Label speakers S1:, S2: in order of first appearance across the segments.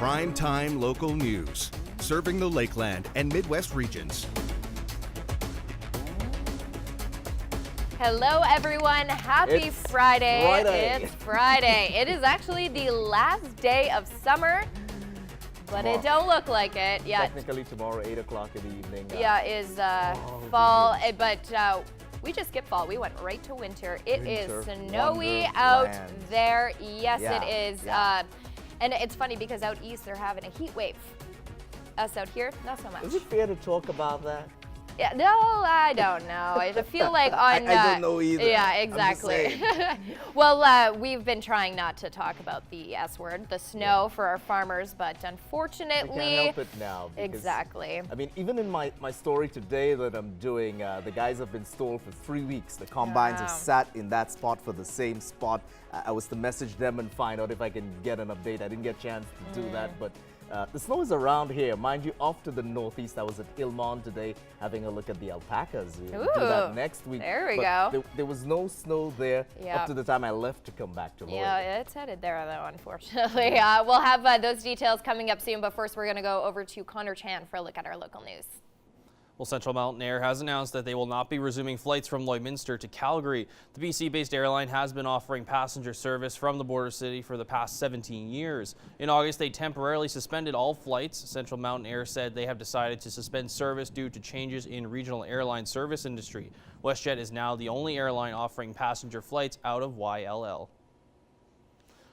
S1: Prime time local news, serving the Lakeland and Midwest regions.
S2: Hello, everyone. Happy
S3: It's
S2: Friday.
S3: Friday.
S2: It's Friday. It is actually the last day of summer, but it don't look like it. Yeah.
S3: Technically tomorrow, 8 o'clock in the evening.
S2: Yeah, is fall, but we just skipped fall. We went right to winter. It is snowy out there. Yes, it is.
S3: Yeah.
S2: And it's funny because out east they're having a heat wave. Us out here, not so much.
S3: Is it fair to talk about that?
S2: Yeah, no, I don't know. I feel like on...
S3: I don't know either.
S2: Yeah, exactly. Well, we've been trying not to talk about the S word, the snow, for our farmers, but unfortunately...
S3: We can't help it now.
S2: Exactly.
S3: I mean, even in my story today that I'm doing, the guys have been stalled for 3 weeks. The combines have sat in that spot for the same spot. I was to message them and find out if I can get an update. I didn't get a chance to do that, but the snow is around here. Mind you, off to the northeast. I was at Ilmon today having a look at the alpacas. We'll do that next week.
S2: There we go.
S3: There was no snow there up to the time I left to come back to Lloyd.
S2: Yeah, it's headed there, though, unfortunately. We'll have those details coming up soon, but first we're going to go over to Connor Chan for a look at our local news.
S4: Well, Central Mountain Air has announced that they will not be resuming flights from Lloydminster to Calgary. The BC-based airline has been offering passenger service from the border city for the past 17 years. In August, they temporarily suspended all flights. Central Mountain Air said they have decided to suspend service due to changes in regional airline service industry. WestJet is now the only airline offering passenger flights out of YLL.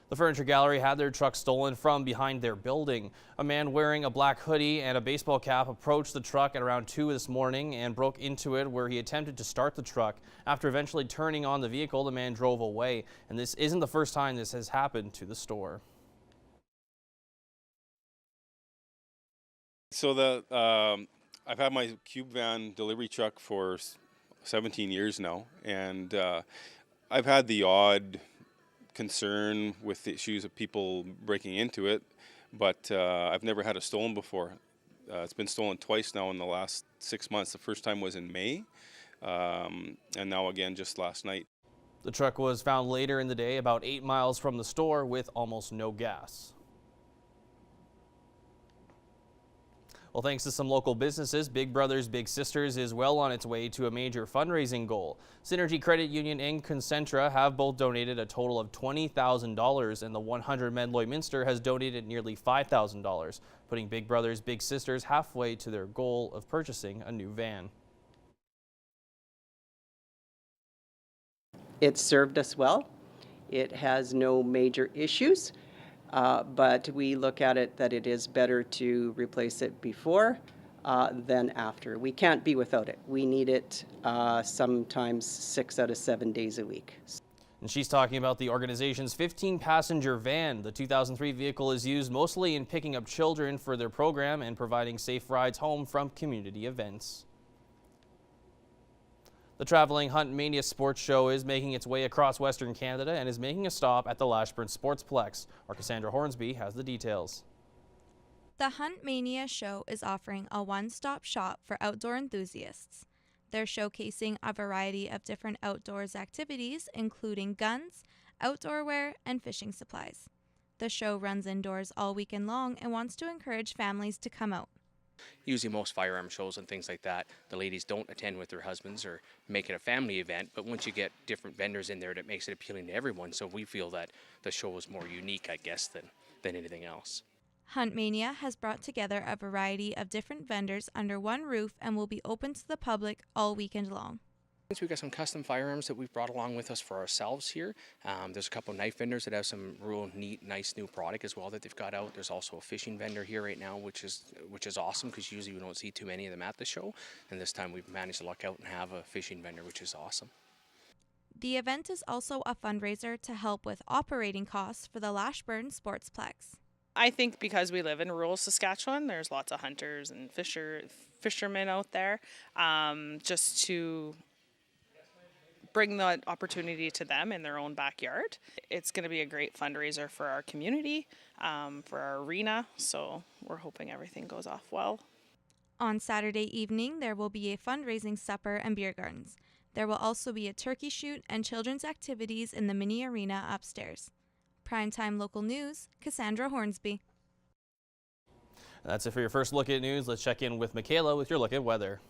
S4: The Furniture Gallery had their truck stolen from behind their building. A man wearing a black hoodie and a baseball cap approached the truck at around 2 this morning and broke into it, where he attempted to start the truck. After eventually turning on the vehicle, the man drove away. And this isn't the first time this has happened to the store.
S5: So I've had my cube van delivery truck for 17 years now, and I've had the odd concern with the issues of people breaking into it, but I've never had it stolen before. It's been stolen twice now in the last 6 months. The first time was in May, and now again just last night.
S4: The truck was found later in the day about 8 miles from the store with almost no gas. Well, thanks to some local businesses, Big Brothers Big Sisters is well on its way to a major fundraising goal. Synergy Credit Union and Concentra have both donated a total of $20,000, and the 100 Men Lloydminster has donated nearly $5,000, putting Big Brothers Big Sisters halfway to their goal of purchasing a new van.
S6: It served us well. It has no major issues. But we look at it that it is better to replace it before than after. We can't be without it. We need it sometimes 6 out of 7 days a week.
S4: And she's talking about the organization's 15-passenger van. The 2003 vehicle is used mostly in picking up children for their program and providing safe rides home from community events. The traveling Hunt Mania Sports Show is making its way across Western Canada and is making a stop at the Lashburn Sportsplex. Our Cassandra Hornsby has the details.
S7: The Hunt Mania Show is offering a one-stop shop for outdoor enthusiasts. They're showcasing a variety of different outdoors activities, including guns, outdoor wear, and fishing supplies. The show runs indoors all weekend long and wants to encourage families to come out.
S8: Usually most firearm shows and things like that, the ladies don't attend with their husbands or make it a family event, but once you get different vendors in there, that makes it appealing to everyone. So we feel that the show is more unique, I guess, than anything else.
S7: Hunt Mania has brought together a variety of different vendors under one roof and will be open to the public all weekend long.
S8: We've got some custom firearms that we've brought along with us for ourselves here. There's a couple knife vendors that have some real neat, nice new product as well that they've got out. There's also a fishing vendor here right now, which is awesome, because usually we don't see too many of them at the show. And this time we've managed to luck out and have a fishing vendor, which is awesome.
S7: The event is also a fundraiser to help with operating costs for the Lashburn Sportsplex.
S9: I think because we live in rural Saskatchewan, there's lots of hunters and fishermen out there, just to bring the opportunity to them in their own backyard. It's going to be a great fundraiser for our community, for our arena, so we're hoping everything goes off well.
S7: On Saturday evening, there will be a fundraising supper and beer gardens. There will also be a turkey shoot and children's activities in the mini arena upstairs. Primetime Local News, Cassandra Hornsby.
S4: That's it for your first look at news. Let's check in with Michaela with your look at weather.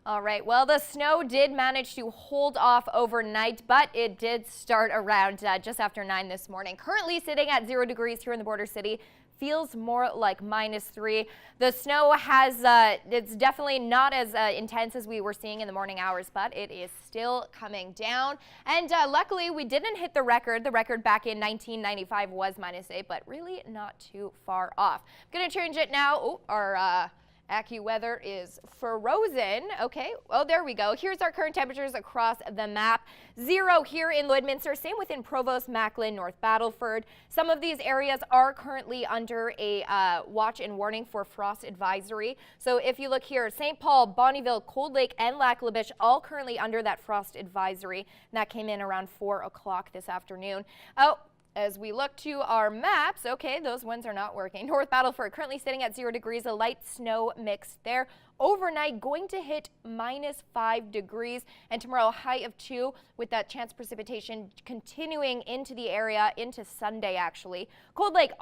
S2: All right, well, the snow did manage to hold off overnight, but it did start around just after 9 this morning. Currently sitting at 0 degrees here in the border city. Feels more like -3. The snow has, it's definitely not as intense as we were seeing in the morning hours, but it is still coming down. And luckily, we didn't hit the record. The record back in 1995 was -8, but really not too far off. I'm going to change it now. Oh, our AccuWeather is frozen. Okay, oh, there we go. Here's our current temperatures across the map. 0 here in Lloydminster, same within Provost, Macklin, North Battleford. Some of these areas are currently under a watch and warning for frost advisory. So if you look here, St. Paul, Bonnyville, Cold Lake, and Lac La Biche all currently under that frost advisory. And that came in around 4 o'clock this afternoon. Oh, as we look to our maps, okay, those ones are not working. North Battleford currently sitting at 0 degrees, a light snow mix there. Overnight going to hit -5 degrees, and tomorrow high of 2 with that chance precipitation continuing into the area into Sunday actually. Cold Lake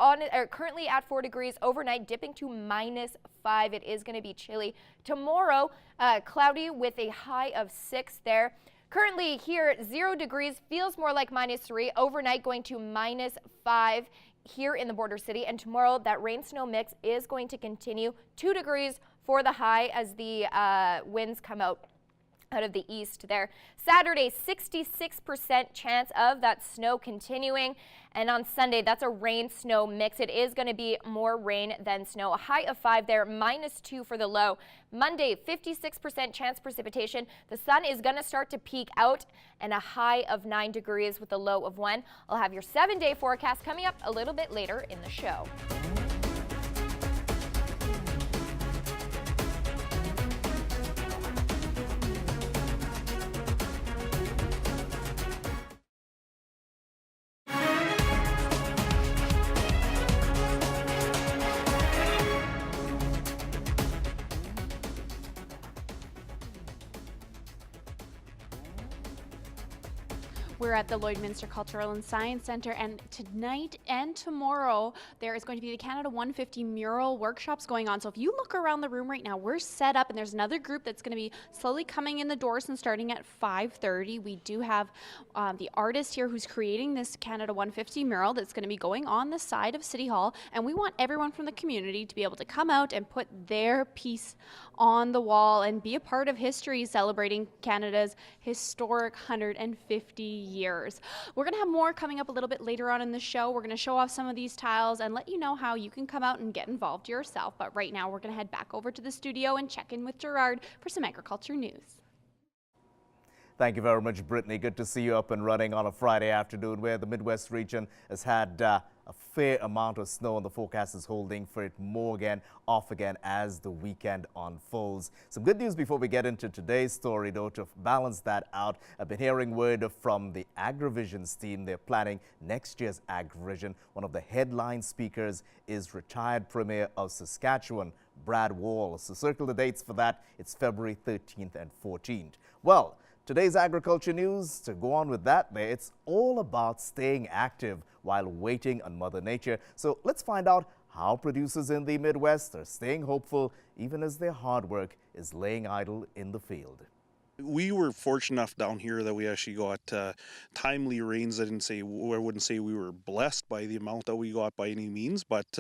S2: currently at 4 degrees, overnight dipping to -5. It is going to be chilly. Tomorrow cloudy with a high of 6 there. Currently here, 0 degrees, feels more like -3, overnight going to -5 here in the border city. And tomorrow, that rain-snow mix is going to continue. 2 degrees for the high as the winds come out of the east there. Saturday, 66% chance of that snow continuing. And on Sunday, that's a rain-snow mix. It is going to be more rain than snow. A high of 5 there, -2 for the low. Monday, 56% chance precipitation. The sun is going to start to peek out, and a high of 9 degrees with a low of 1. I'll have your 7-day forecast coming up a little bit later in the show.
S10: We're at the Lloydminster Cultural and Science Centre, and tonight and tomorrow there is going to be the Canada 150 mural workshops going on. So if you look around the room right now, we're set up, and there's another group that's going to be slowly coming in the doors and starting at 5:30. We do have the artist here who's creating this Canada 150 mural that's going to be going on the side of City Hall, and we want everyone from the community to be able to come out and put their piece on the wall and be a part of history celebrating Canada's historic 150 years. We're going to have more coming up a little bit later on in the show. We're going to show off some of these tiles and let you know how you can come out and get involved yourself. But right now we're going to head back over to the studio and check in with Gerard for some agriculture news.
S3: Thank you very much, Brittany. Good to see you up and running on a Friday afternoon where the Midwest region has had a fair amount of snow, and the forecast is holding for it more again, off again as the weekend unfolds. Some good news before we get into today's story, though, to balance that out. I've been hearing word from the AgriVisions team. They're planning next year's AgriVision. One of the headline speakers is retired Premier of Saskatchewan, Brad Wall. So circle the dates for that. It's February 13th and 14th. Well, today's agriculture news, to go on with that, it's all about staying active while waiting on Mother Nature. So let's find out how producers in the Midwest are staying hopeful even as their hard work is laying idle in the field.
S11: We were fortunate enough down here that we actually got timely rains. I wouldn't say we were blessed by the amount that we got by any means, but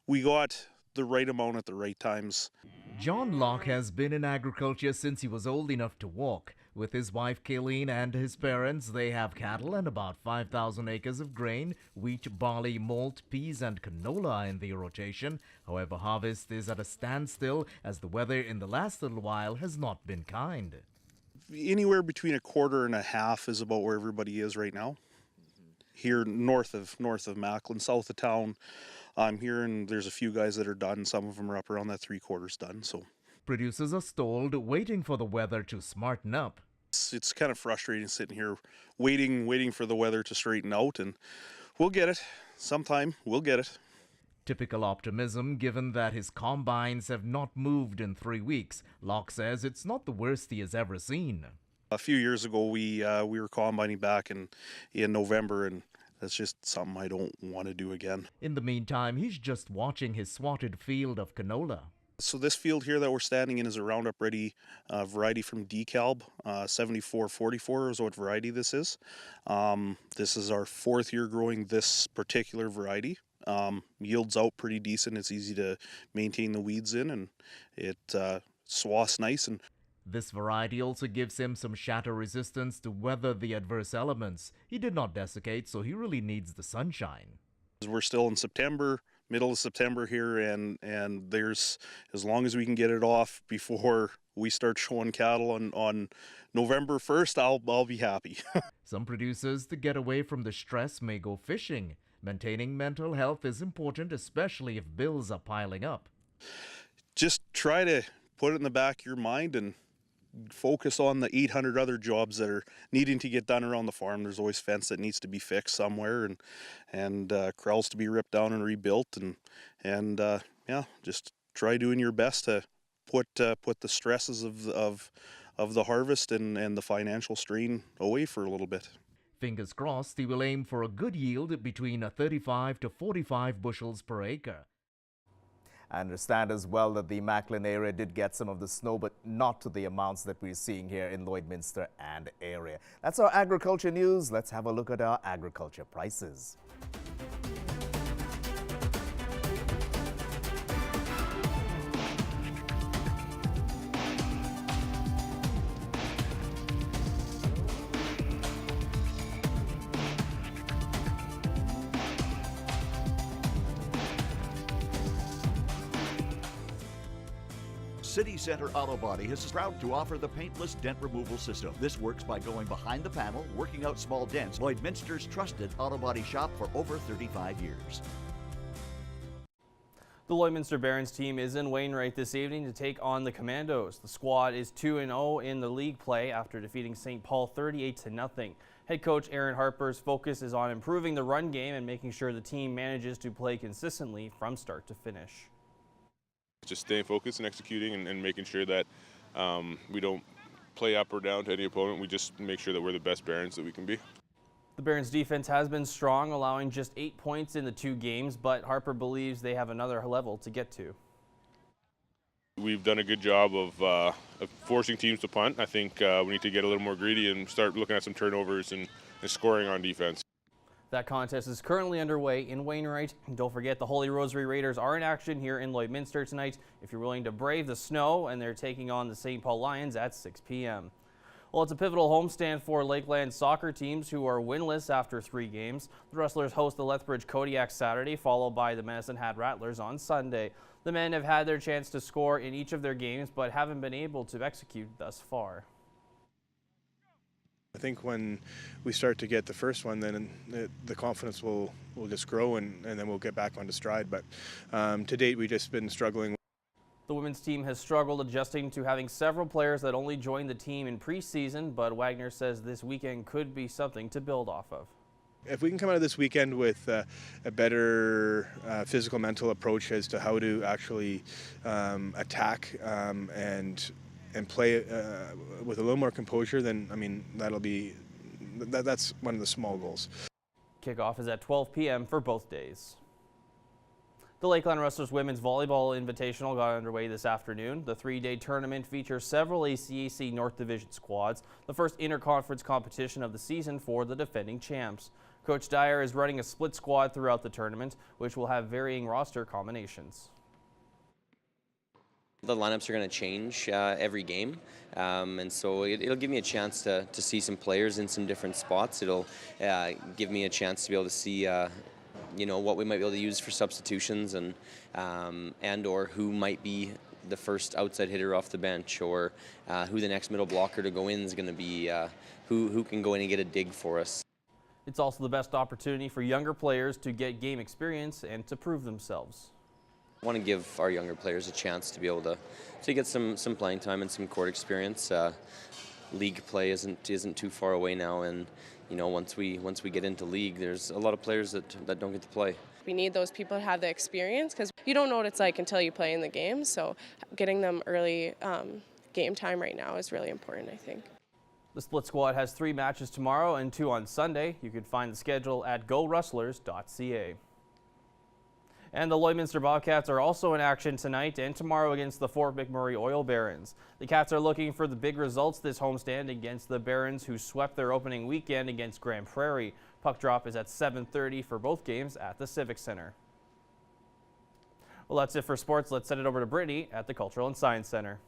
S11: we got the right amount at the right times.
S12: John Locke has been in agriculture since he was old enough to walk. With his wife Kayleen and his parents, they have cattle and about 5,000 acres of grain, wheat, barley, malt, peas and canola in the rotation. However, harvest is at a standstill as the weather in the last little while has not been kind.
S11: Anywhere between a quarter and a half is about where everybody is right now. Here north of Macklin, south of town, I'm here, and there's a few guys that are done. Some of them are up around that 3/4 done. So
S12: producers are stalled, waiting for the weather to smarten up.
S11: It's kind of frustrating sitting here waiting for the weather to straighten out, and we'll get it sometime. We'll get it.
S12: Typical optimism given that his combines have not moved in 3 weeks. Locke says it's not the worst he has ever seen.
S11: A few years ago, we were combining back in November, and That's just something I don't want to do again.
S12: In the meantime, he's just watching his swatted field of canola.
S11: So this field here that we're standing in is a Roundup Ready variety from DeKalb. 7444 is what variety this is. This is our 4th year growing this particular variety. Yields out pretty decent. It's easy to maintain the weeds in, and it swaths nice. And
S12: this variety also gives him some shatter resistance to weather the adverse elements. He did not desiccate, so he really needs the sunshine.
S11: we're still in September, middle of September here, and there's, as long as we can get it off before we start showing cattle on November 1st, I'll be happy.
S12: Some producers, to get away from the stress, may go fishing. Maintaining mental health is important, especially if bills are piling up.
S11: Just try to put it in the back of your mind and focus on the 800 other jobs that are needing to get done around the farm. There's always fence that needs to be fixed somewhere, and corrals to be ripped down and rebuilt, and yeah, just try doing your best to put the stresses of the harvest and the financial strain away for a little bit.
S12: Fingers crossed, he will aim for a good yield between 35 to 45 bushels per acre.
S3: I understand as well that the Macklin area did get some of the snow, but not to the amounts that we're seeing here in Lloydminster and area. That's our agriculture news. Let's have a look at our agriculture prices.
S13: City Center Auto Body is proud to offer the paintless dent removal system. This works by going behind the panel, working out small dents. Lloydminster's trusted auto body shop for over 35 years.
S4: The Lloydminster Barons team is in Wainwright this evening to take on the Commandos. The squad is 2-0 in the league play after defeating St. Paul 38-0. Head coach Aaron Harper's focus is on improving the run game and making sure the team manages to play consistently from start to finish.
S5: Just staying focused and executing and making sure that we don't play up or down to any opponent. We just make sure that we're the best Barons that we can be.
S4: The Barons defense has been strong, allowing just 8 points in the 2 games, but Harper believes they have another level to get to.
S5: We've done a good job of forcing teams to punt. I think we need to get a little more greedy and start looking at some turnovers and scoring on defense.
S4: That contest is currently underway in Wainwright. Don't forget the Holy Rosary Raiders are in action here in Lloydminster tonight if you're willing to brave the snow, and they're taking on the St. Paul Lions at 6 p.m. Well, it's a pivotal homestand for Lakeland soccer teams who are winless after 3 games. The Rustlers host the Lethbridge Kodiak Saturday, followed by the Medicine Hat Rattlers on Sunday. The men have had their chance to score in each of their games, but haven't been able to execute thus far.
S14: I think when we start to get the first one, then the confidence will just grow, and then we'll get back onto stride. But to date, we've just been struggling.
S4: The women's team has struggled adjusting to having several players that only joined the team in preseason, but Wagner says this weekend could be something to build off of.
S14: If we can come out of this weekend with a better physical, mental approach as to how to actually attack and play with a little more composure, then I mean that's one of the small goals.
S4: Kickoff is at 12 p.m. for both days. The Lakeland Rustlers Women's Volleyball Invitational got underway this afternoon. The 3-day tournament features several ACAC North Division squads, the first interconference competition of the season for the defending champs. Coach Dyer is running a split squad throughout the tournament, which will have varying roster combinations.
S15: The lineups are going to change every game, and so it'll give me a chance to see some players in some different spots. It'll give me a chance to be able to see what we might be able to use for substitutions and or who might be the first outside hitter off the bench, or who the next middle blocker to go in is going to be, who can go in and get a dig for us.
S4: It's also the best opportunity for younger players to get game experience and to prove themselves.
S15: I want to give our younger players a chance to be able to get some playing time and some court experience. League play isn't too far away now, and once we get into league, there's a lot of players that don't get to play.
S16: We need those people to have the experience, because you don't know what it's like until you play in the game. So getting them early game time right now is really important, I think.
S4: The Split Squad has 3 matches tomorrow and 2 on Sunday. You can find the schedule at gorustlers.ca. And the Lloydminster Bobcats are also in action tonight and tomorrow against the Fort McMurray Oil Barons. The Cats are looking for the big results this homestand against the Barons, who swept their opening weekend against Grand Prairie. Puck drop is at 7:30 for both games at the Civic Center. Well, that's it for sports. Let's send it over to Brittany at the Cultural and Science Center.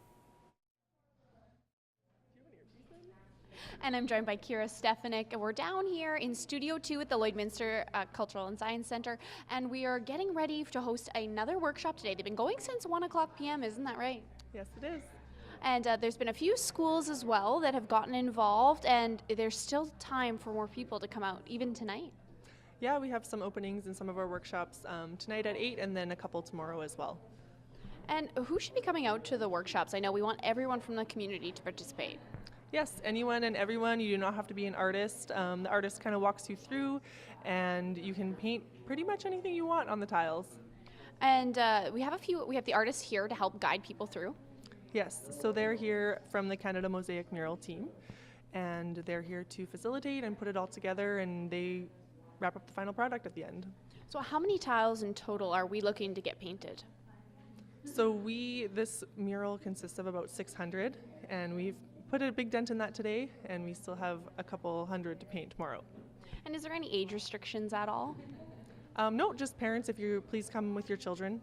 S10: And I'm joined by Kira Stefanik, and we're down here in Studio 2 at the Lloydminster Cultural and Science Center, and we are getting ready to host another workshop today. They've been going since 1 o'clock p.m., isn't that right?
S17: Yes, it is.
S10: And there's been a few schools as well that have gotten involved, and there's still time for more people to come out, even tonight.
S17: Yeah, we have some openings in some of our workshops tonight at 8 and then a couple tomorrow as well.
S10: And who should be coming out to the workshops? I know we want everyone from the community to participate.
S17: Yes, anyone and everyone. You do not have to be an artist. The artist kind of walks you through, and you can paint pretty much anything you want on the tiles.
S10: And we have the artists here to help guide people through.
S17: Yes, so they're here from the Canada Mosaic Mural team, and they're here to facilitate and put it all together, and they wrap up the final product at the end.
S10: So how many tiles in total are we looking to get painted?
S17: So this mural consists of about 600, and we've put a big dent in that today, and we still have a couple hundred to paint tomorrow.
S10: And is there any age restrictions at all?
S17: No, just parents, if you please come with your children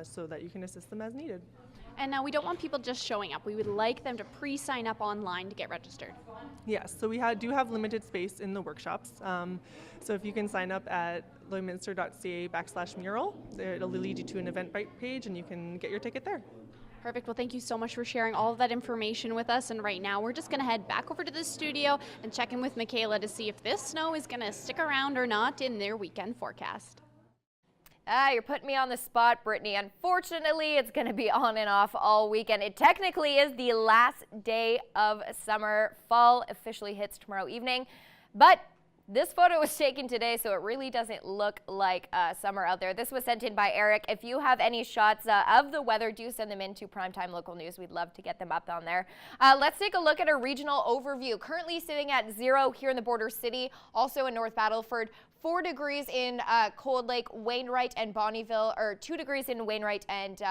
S17: so that you can assist them as needed.
S10: And now we don't want people just showing up. We would like them to pre-sign up online to get registered.
S17: Yes, so we do have limited space in the workshops. So if you can sign up at lloydminster.ca/mural, it'll lead you to an Eventbrite page, and you can get your ticket there.
S10: Perfect. Well, thank you so much for sharing all of that information with us. And right now, we're just going to head back over to the studio and check in with Michaela to see if this snow is going to stick around or not in their weekend forecast.
S2: You're putting me on the spot, Brittany. Unfortunately, it's going to be on and off all weekend. It technically is the last day of summer. Fall officially hits tomorrow evening, but this photo was taken today, so it really doesn't look like summer out there. This was sent in by Eric. If you have any shots of the weather, do send them in to Primetime Local News. We'd love to get them up on there. Let's take a look at a regional overview. Currently sitting at 0 here in the border city, also in North Battleford. 4 degrees in Cold Lake, Wainwright, and Bonnyville, or 2 degrees in Wainwright and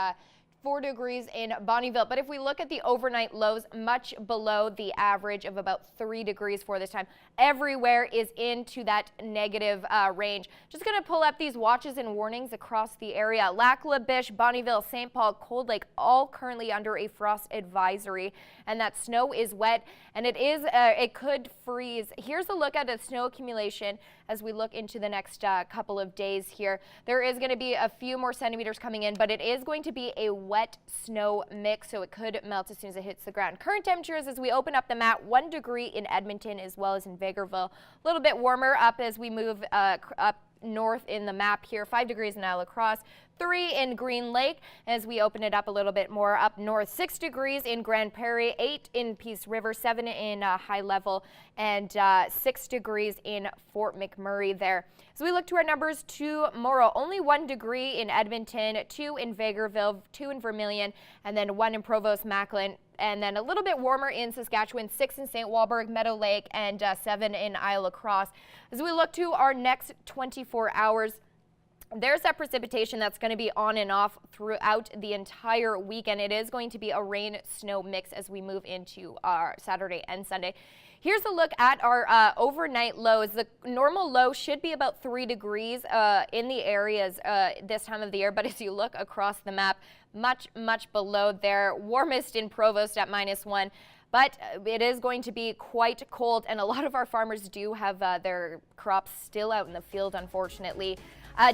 S2: 4 degrees in Bonnyville. But if we look at the overnight lows, much below the average of about 3 degrees for this time. Everywhere is into that negative range. Just going to pull up these watches and warnings across the area. Lac La Biche, Bonnyville, St. Paul, Cold Lake, all currently under a frost advisory. And that snow is wet, and it could freeze. Here's a look at the snow accumulation as we look into the next couple of days here. There is going to be a few more centimeters coming in, but it is going to be a wet snow mix, so it could melt as soon as it hits the ground. Current temperatures as we open up the map, 1 degree in Edmonton as well as in Vegreville. A little bit warmer up as we move up north in the map here. 5 degrees in Isle La Crosse, 3 in Green Lake as we open it up a little bit more up north. 6 degrees in Grand Prairie, 8 in Peace River, 7 in High Level, and 6 degrees in Fort McMurray there. So we look to our numbers tomorrow. Only 1 degree in Edmonton, 2 in Vegreville, 2 in Vermilion, and then 1 in Provost Macklin. And then a little bit warmer in Saskatchewan, 6 in St. Walburg, Meadow Lake, and 7 in Isle La Crosse. As we look to our next 24 hours, there's that precipitation that's going to be on and off throughout the entire weekend. It is going to be a rain-snow mix as we move into our Saturday and Sunday. Here's a look at our overnight lows. The normal low should be about 3 degrees in the areas this time of the year, but as you look across the map, much below there. Warmest in Provost at -1. But it is going to be quite cold, and a lot of our farmers do have their crops still out in the field, unfortunately.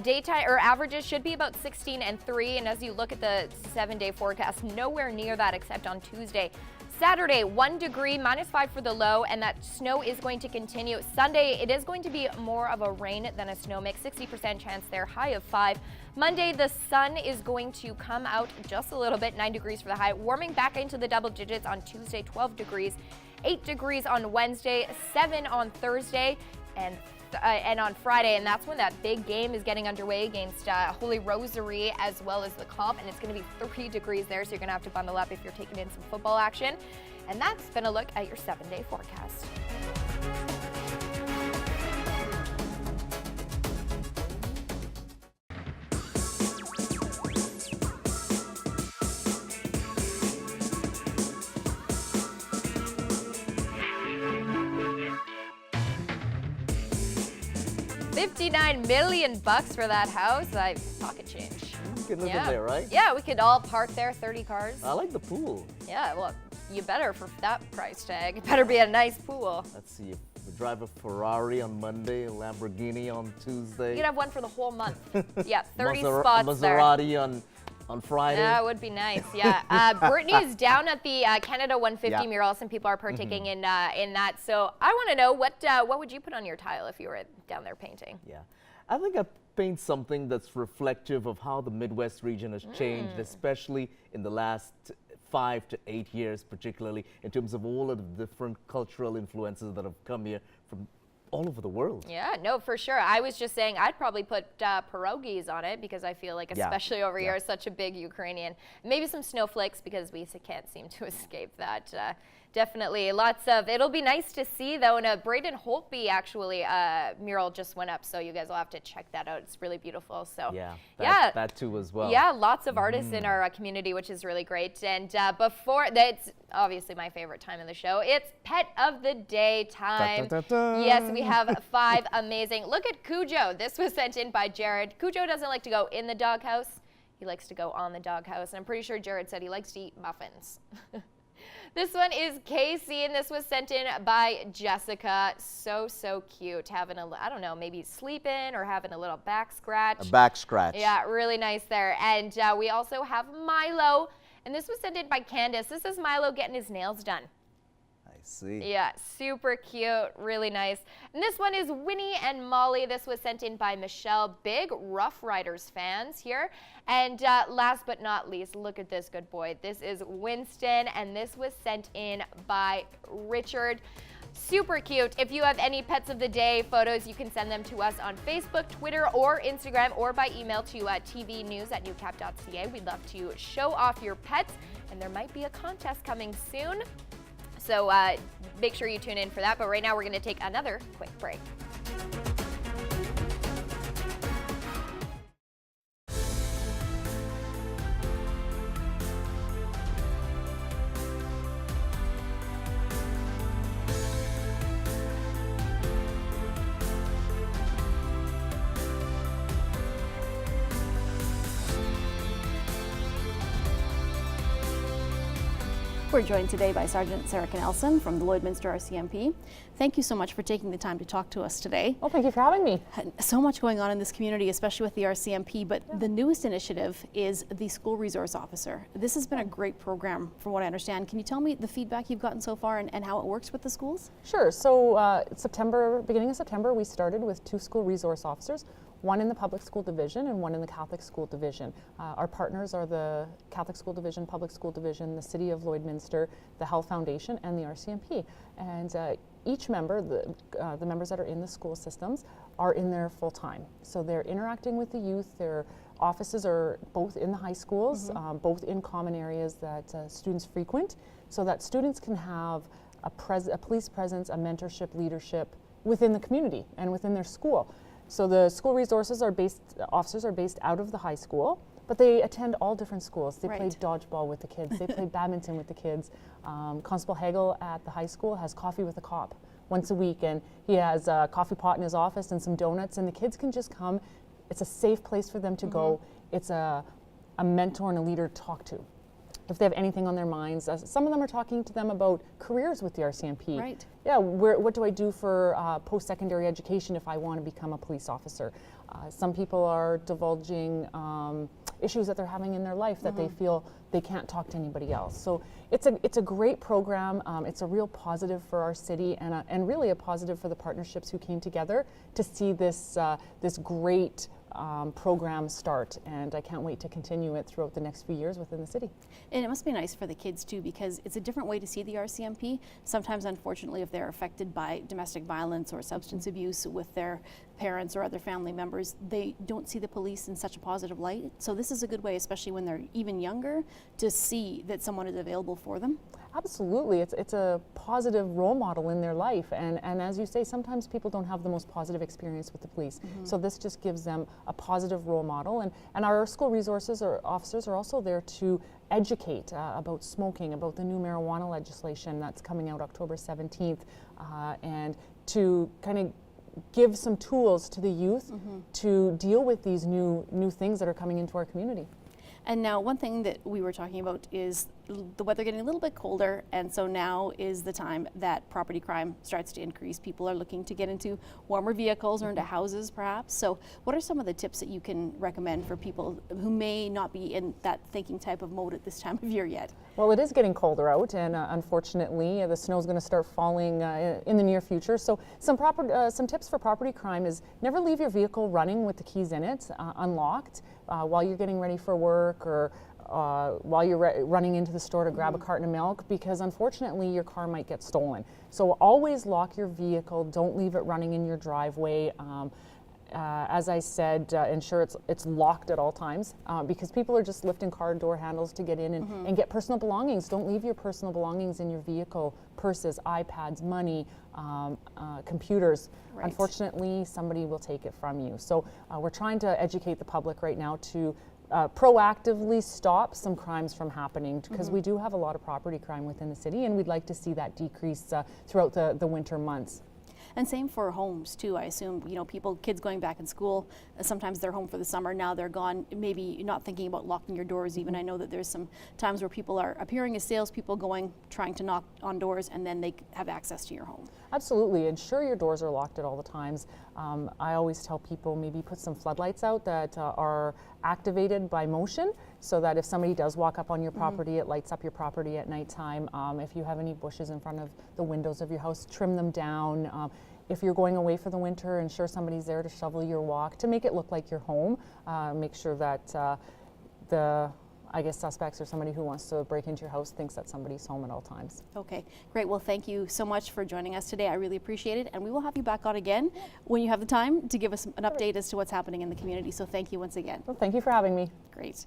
S2: Daytime or averages should be about 16 and 3, and as you look at the 7-day forecast, nowhere near that except on Tuesday. Saturday, 1 degree, -5 for the low, and that snow is going to continue. Sunday, it is going to be more of a rain than a snow mix, 60% chance there, high of 5. Monday, the sun is going to come out just a little bit, 9 degrees for the high, warming back into the double digits on Tuesday, 12 degrees, 8 degrees on Wednesday, 7 on Thursday, and and on Friday, and that's when that big game is getting underway against Holy Rosary as well as the Comp, and it's going to be 3 degrees there, so you're going to have to bundle up if you're taking in some football action. And that's been a look at your 7-day forecast. $59 million for that house. Pocket change.
S3: You can live in there, right?
S2: Yeah, we could all park there, 30 cars.
S3: I like the pool.
S2: Yeah, well, you better for that price tag. It better be a nice pool.
S3: Let's see, we drive a Ferrari on Monday, a Lamborghini on Tuesday.
S2: You could have one for the whole month. Yeah, 30 spots there.
S3: Maserati on Friday.
S2: That would be nice, yeah. Brittany is down at the Canada 150 mural. Some people are partaking in that. So I want to know, what would you put on your tile if you were down there painting?
S3: Yeah, I think I paint something that's reflective of how the Midwest region has changed, especially in the last 5 to 8 years, particularly in terms of all of the different cultural influences that have come here from all over the world.
S2: Yeah, no, for sure. I was just saying I'd probably put pierogies on it because I feel like, especially over here, such a big Ukrainian. Maybe some snowflakes because we can't seem to escape that. Definitely lots of, it'll be nice to see though, and a Braden Holtby actually mural just went up, so you guys will have to check that out. It's really beautiful. So
S3: that too as well.
S2: Yeah, lots of artists in our community, which is really great. And before that's obviously my favorite time of the show. It's Pet of the Day time. Yes, we have 5 amazing. Look at Cujo. This was sent in by Jared. Cujo doesn't like to go in the doghouse. He likes to go on the doghouse, and I'm pretty sure Jared said he likes to eat muffins. This one is Casey, and this was sent in by Jessica. So cute. Having I don't know, maybe sleeping or having a little back scratch.
S3: A back scratch.
S2: Yeah, really nice there. And we also have Milo, and this was sent in by Candace. This is Milo getting his nails done.
S3: I see.
S2: Yeah, super cute, really nice. And this one is Winnie and Molly. This was sent in by Michelle. Big Rough Riders fans here. And last but not least, look at this good boy. This is Winston, and this was sent in by Richard. Super cute. If you have any Pets of the Day photos, you can send them to us on Facebook, Twitter, or Instagram, or by email to tvnews@newcap.ca. We'd love to show off your pets, and there might be a contest coming soon. So make sure you tune in for that. But right now, we're going to take another quick break.
S18: We're joined today by Sergeant Sarah Nelson from the Lloydminster RCMP. Thank you so much for taking the time to talk to us today.
S19: Well, thank you for having me.
S18: So much going on in this community, especially with the RCMP, but the newest initiative is the School Resource Officer. This has been a great program from what I understand. Can you tell me the feedback you've gotten so far and how it works with the schools?
S19: Sure. So beginning of September, we started with 2 school resource officers, one in the public school division and one in the Catholic school division. Our partners are the Catholic school division, public school division, the City of Lloydminster, the Health Foundation, and the RCMP. And each member, the members that are in the school systems, are in there full time. So they're interacting with the youth. Their offices are both in the high schools, both in common areas that students frequent, so that students can have a police presence, a mentorship, leadership within the community and within their school. So the school resources officers are based out of the high school, but they attend all different schools. They play dodgeball with the kids. They play badminton with the kids. Constable Hagel at the high school has coffee with a cop once a week, and he has a coffee pot in his office and some donuts, and the kids can just come. It's a safe place for them to go. It's a mentor and a leader to talk to if they have anything on their minds. Some of them are talking to them about careers with the RCMP.
S18: Right.
S19: Yeah, what do I do for post-secondary education if I want to become a police officer? Some people are divulging issues that they're having in their life that they feel they can't talk to anybody else. So it's a great program. It's a real positive for our city and really a positive for the partnerships who came together to see this great program start, and I can't wait to continue it throughout the next few years within the city.
S18: And it must be nice for the kids too, because it's a different way to see the RCMP. Sometimes, unfortunately, if they're affected by domestic violence or substance abuse with their parents or other family members, they don't see the police in such a positive light. So this is a good way, especially when they're even younger, to see that someone is available for them.
S19: Absolutely, it's a positive role model in their life, and as you say, sometimes people don't have the most positive experience with the police. So this just gives them a positive role model, and our school resources or officers are also there to educate about smoking, about the new marijuana legislation that's coming out October 17th, and to kind of give some tools to the youth to deal with these new things that are coming into our community.
S18: And now one thing that we were talking about is the weather getting a little bit colder, and so now is the time that property crime starts to increase. People are looking to get into warmer vehicles or into houses perhaps. So what are some of the tips that you can recommend for people who may not be in that thinking type of mode at this time of year yet?
S19: Well, it is getting colder out, and unfortunately the snow is going to start falling in the near future. So some tips for property crime is never leave your vehicle running with the keys in it unlocked while you're getting ready for work, or while you're running into the store to grab a carton of milk, because unfortunately your car might get stolen. So always lock your vehicle, don't leave it running in your driveway. As I said, ensure it's locked at all times, because people are just lifting car door handles to get in and get personal belongings. Don't leave your personal belongings in your vehicle, purses, iPads, money, computers. Right. Unfortunately, somebody will take it from you. So we're trying to educate the public right now to proactively stop some crimes from happening, because we do have a lot of property crime within the city, and we'd like to see that decrease throughout the winter months.
S18: And same for homes too. I assume, you know, kids going back in school, sometimes they're home for the summer, now they're gone, maybe not thinking about locking your doors even. I know that there's some times where people are appearing as salespeople trying to knock on doors, and then they have access to your home.
S19: Absolutely, ensure your doors are locked at all the times. I always tell people maybe put some floodlights out that are activated by motion, so that if somebody does walk up on your property, it lights up your property at nighttime. If you have any bushes in front of the windows of your house, trim them down. If you're going away for the winter, ensure somebody's there to shovel your walk to make it look like you're home. Make sure that the suspects or somebody who wants to break into your house thinks that somebody's home at all times.
S18: Okay, great. Well, thank you so much for joining us today. I really appreciate it, and we will have you back on again when you have the time to give us an update as to what's happening in the community. So thank you once again.
S19: Well, thank you for having me.
S18: Great.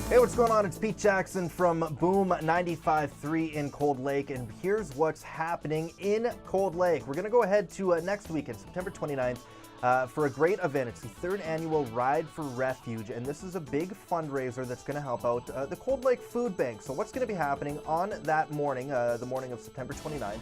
S3: Hey, what's going on? It's Pete Jackson from Boom 95.3 in Cold Lake, and here's what's happening in Cold Lake. We're going to go ahead to next weekend, September 29th, for a great event. It's the 3rd annual Ride for Refuge, and this is a big fundraiser that's going to help out the Cold Lake Food Bank. So what's going to be happening on that morning, the morning of September 29th?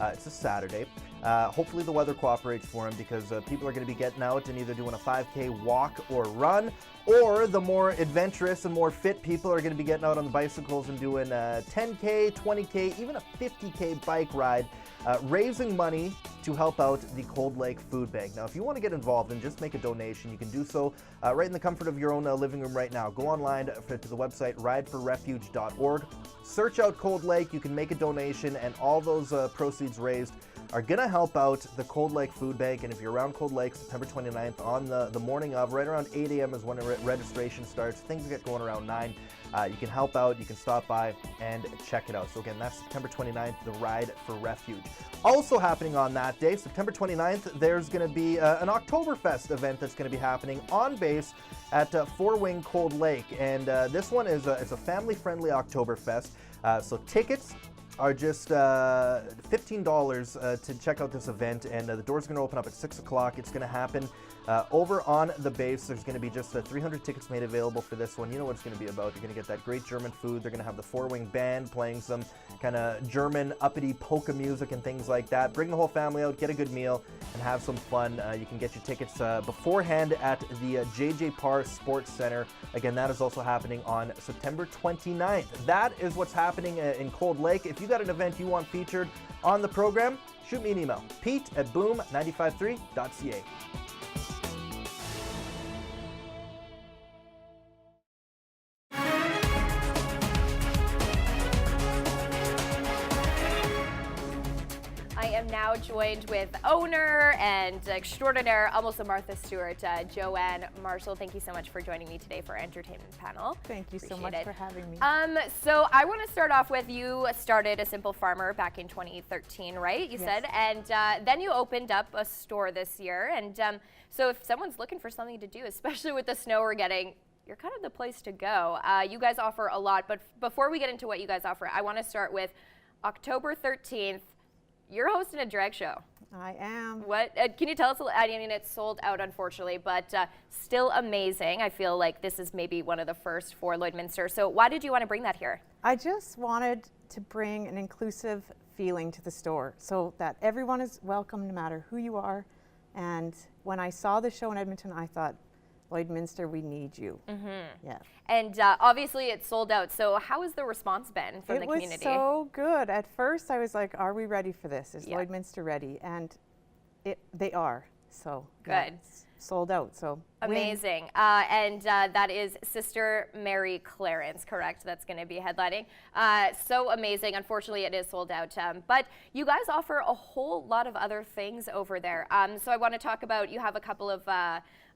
S3: It's a Saturday. Hopefully the weather cooperates for him, because people are going to be getting out and either doing a 5K walk or run, or the more adventurous and more fit people are going to be getting out on the bicycles and doing a 10K, 20K, even a 50K bike ride, raising money to help out the Cold Lake Food Bank. Now, if you want to get involved and just make a donation, you can do so right in the comfort of your own living room right now. Go online to the website rideforrefuge.org. Search out Cold Lake. You can make a donation, and all those proceeds raised are going to help out the Cold Lake Food Bank. And if you're around Cold Lake, September 29th, on the morning of, right around 8 a.m. is when registration starts. Things get going around 9. You can help out, you can stop by and check it out. So again, that's September 29th, the Ride for Refuge. Also happening on that day, September 29th, there's going to be an Oktoberfest event that's going to be happening on base at Four Wing Cold Lake. And this one is it's a family-friendly Oktoberfest. So tickets are just $15 to check out this event, and the door's going to open up at 6 o'clock. It's going to happen over on the base. There's going to be just 300 tickets made available for this one. You know what it's going to be about. You're going to get that great German food. They're going to have the Four Wing Band playing some kind of German uppity polka music and things like that. Bring the whole family out, get a good meal, and have some fun. You can get your tickets beforehand at the JJ Parr Sports Center. Again, that is also happening on September 29th. That is what's happening in Cold Lake. If you got an event you want featured on the program, shoot me an email, pete@boom953.ca.
S2: joined with owner and extraordinaire, almost a Martha Stewart, Joanne Marshall. Thank you so much for joining me today for our entertainment panel.
S20: Thank you so much for having me.
S2: So I want to start off with, you started A Simple Farmer back in 2013, right? You said, and then you opened up a store this year. And so if someone's looking for something to do, especially with the snow we're getting, you're kind of the place to go. You guys offer a lot, but before we get into what you guys offer, I want to start with October 13th. You're hosting a drag show.
S20: I am.
S2: What can you tell us? I mean, it's sold out, unfortunately, but still amazing. I feel like this is maybe one of the first for Lloydminster. So why did you want to bring that here?
S20: I just wanted to bring an inclusive feeling to the store so that everyone is welcome no matter who you are. And when I saw the show in Edmonton, I thought, Lloydminster, we need you. Yeah.
S2: And obviously it's sold out. So how has the response been from the community?
S20: It was so good. At first I was like, are we ready for this? Is Lloydminster ready? And they are. So
S2: good.
S20: It's sold out. So
S2: amazing. And that is Sister Mary Clarence, correct? That's going to be headlining. So amazing. Unfortunately, it is sold out. But you guys offer a whole lot of other things over there. So I want to talk about, you have a couple of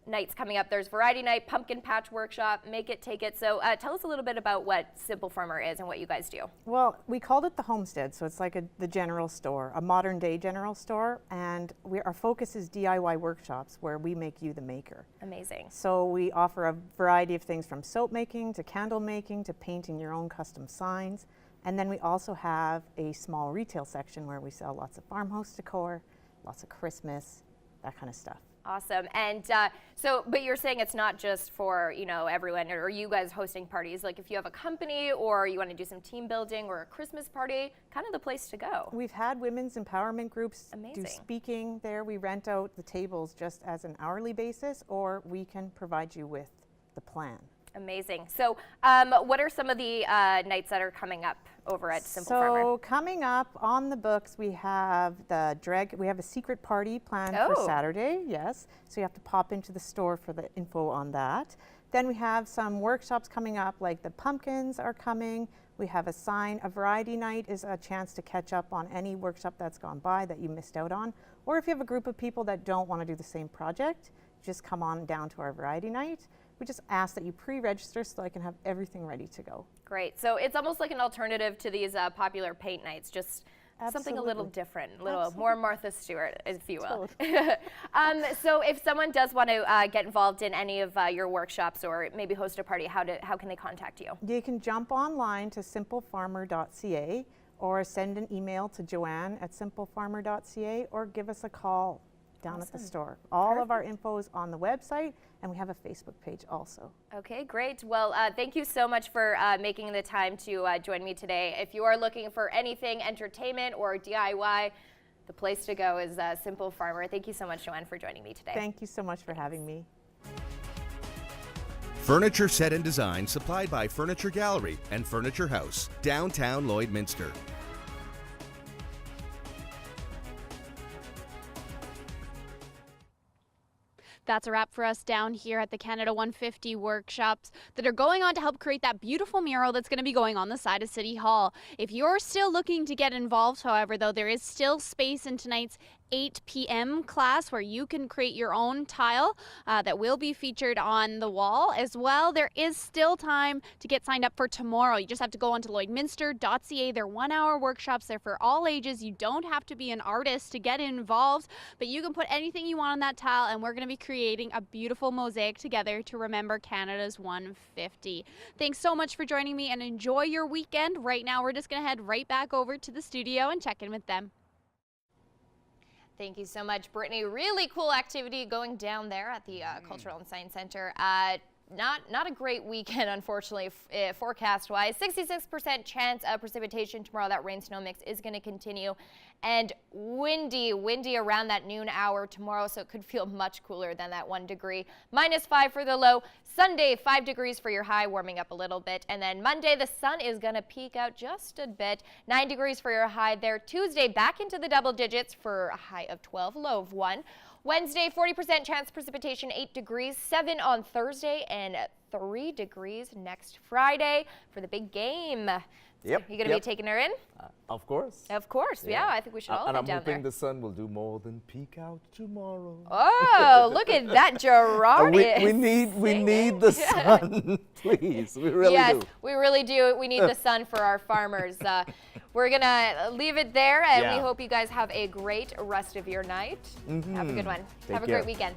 S2: nights coming up. There's Variety Night, Pumpkin Patch Workshop, Make It, Take It. So tell us a little bit about what Simple Farmer is and what you guys do.
S20: Well, we called it the Homestead, so it's like the general store, a modern day general store, and our focus is DIY workshops where we make you the maker.
S2: Amazing.
S20: So we offer a variety of things from soap making to candle making to painting your own custom signs. And then we also have a small retail section where we sell lots of farmhouse decor, lots of Christmas, that kind of stuff.
S2: Awesome. And but you're saying it's not just for, everyone, or you guys hosting parties. Like if you have a company or you want to do some team building or a Christmas party, kind of the place to go.
S20: We've had women's empowerment groups do speaking there. We rent out the tables just as an hourly basis, or we can provide you with the plan.
S2: Amazing. So what are some of the nights that are coming up over at Simple Farmer?
S20: So coming up on the books, we have we have a secret party planned for Saturday, yes. So you have to pop into the store for the info on that. Then we have some workshops coming up, like the pumpkins are coming. We have a variety night is a chance to catch up on any workshop that's gone by that you missed out on. Or if you have a group of people that don't want to do the same project, just come on down to our variety night. We just ask that you pre-register so I can have everything ready to go.
S2: Great. So it's almost like an alternative to these popular paint nights, just something a little different, a little more Martha Stewart, if you will. So if someone does want to get involved in any of your workshops or maybe host a party, how can they contact you?
S20: You can jump online to simplefarmer.ca or send an email to joanne@simplefarmer.ca or give us a call down at the store. All of our info is on the website, and we have a Facebook page also.
S2: Okay, great. Well, thank you so much for making the time to join me today. If you are looking for anything entertainment or DIY, the place to go is Simple Farmer. Thank you so much, Joanne, for joining me today.
S20: Thank you so much for having me.
S1: Furniture set and design supplied by Furniture Gallery and Furniture House, downtown Lloydminster.
S10: That's a wrap for us down here at the Canada 150 workshops that are going on to help create that beautiful mural that's going to be going on the side of City Hall. If you're still looking to get involved, however, though, there is still space in tonight's 8 p.m. class where you can create your own tile that will be featured on the wall as well. There is still time to get signed up for tomorrow. You just have to go onto lloydminster.ca. They're 1-hour workshops. They're for all ages. You don't have to be an artist to get involved, but you can put anything you want on that tile, and we're going to be creating a beautiful mosaic together to remember Canada's 150. Thanks so much for joining me, and enjoy your weekend. Right now, we're just going to head right back over to the studio and check in with them.
S2: Thank you so much, Brittany. Really cool activity going down there at the Cultural and Science Center. Not a great weekend, unfortunately, forecast-wise. 66% chance of precipitation tomorrow. That rain-snow mix is going to continue. And windy around that noon hour tomorrow, so it could feel much cooler than that 1 degree. -5 for the low. Sunday, 5 degrees for your high, warming up a little bit. And then Monday, the sun is going to peek out just a bit. 9 degrees for your high there. Tuesday, back into the double digits for a high of 12, low of 1. Wednesday, 40% chance precipitation, 8 degrees, 7 on Thursday, and 3 degrees next Friday for the big game.
S3: Yep.
S2: You going to be taking her in?
S3: Of course.
S2: Of course. Yeah, I think we should all
S3: and
S2: head
S3: I'm
S2: down
S3: hoping
S2: there.
S3: the sun will do more than peek out tomorrow.
S2: Oh, look at that, Gerard.
S3: we need the sun, please. We really
S2: yes,
S3: do.
S2: we really do. We need the sun for our farmers. We're going to leave it there, and we hope you guys have a great rest of your night. Have a good one.
S3: Take
S2: have a
S3: care.
S2: great weekend.